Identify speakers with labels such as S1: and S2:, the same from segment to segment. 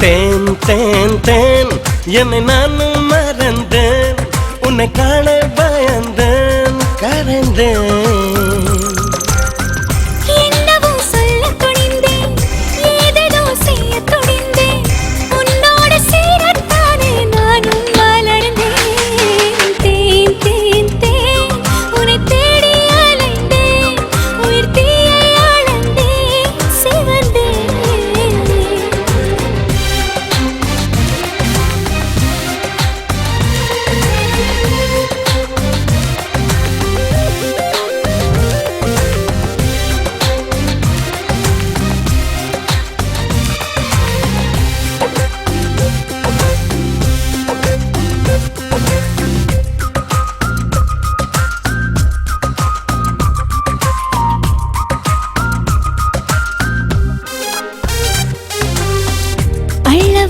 S1: தேன் தேன் தேன் என்னை நானும் மறந்தேன், உன்னை காண பயந்தேன் கரைந்தேன்.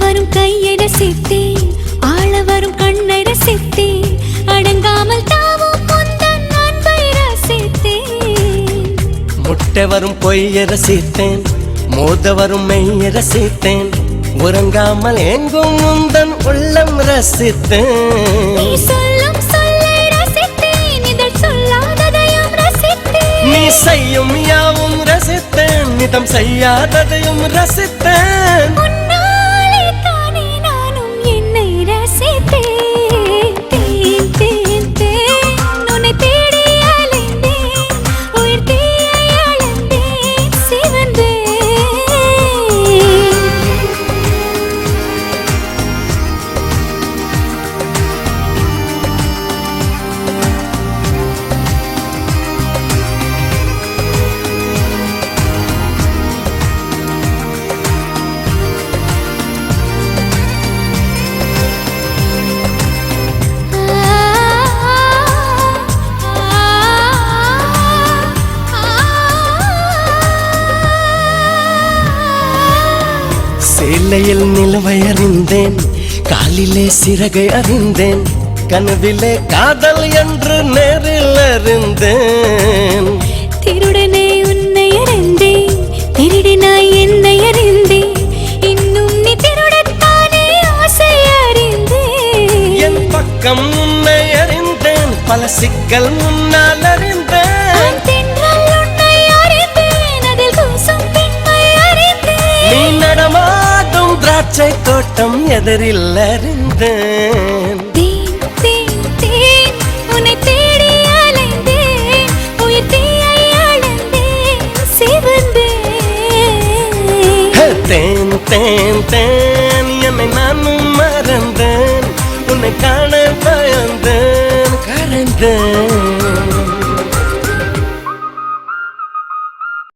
S2: வரும் கையை ரசித்தேன், ஆள வரும் கண்ணை ரசித்தேன், அடங்காமல் தாவும் முந்தன் அன்பை ரசித்தேன்.
S1: முட்டை வரும் பொய்யை ரசித்தேன், மோத வரும் மெய்யை ரசித்தேன், உறங்காமல் எங்கும் முந்தன் உள்ளம் ரசித்தேன்.
S2: நீ சொல்லும் சொல்லை ரசித்தேன், இதழ் சொல்லாததையும் ரசித்தேன்.
S1: நீ செய்யும் யாவும் ரசித்தேன், நிதம் செய்யாததையும் ரசித்தேன். சேலையில் நிலவை அறிந்தேன், காலிலே சிறகை அறிந்தேன், கனவிலே காதல் என்று நேரில் அறிந்தேன்.
S2: திருடனே உன்னை அறிந்தேன், திருடினாய் என்னை அறிந்தேன், இன்னும் நீ திருடத்தானே ஆசை அறிந்தேன்.
S1: என் பக்கம் உன்னை அறிந்தேன், பல சிக்கல் முன்னால் அறிந்தேன். நீ நடமாடும் திராட்சை தோட்டம் எதிரில் அறிந்தேன்.
S2: தேன் தேன் தேன் உன்னை தேடி அலைந்தேன், உயிர் தீயை அளந்தேன் சிவந்தேன்.
S1: தேன் தேன் தேன் என்னை நானும் மறந்தேன், உன்னை காண பயந்தேன் கரைந்தேன்.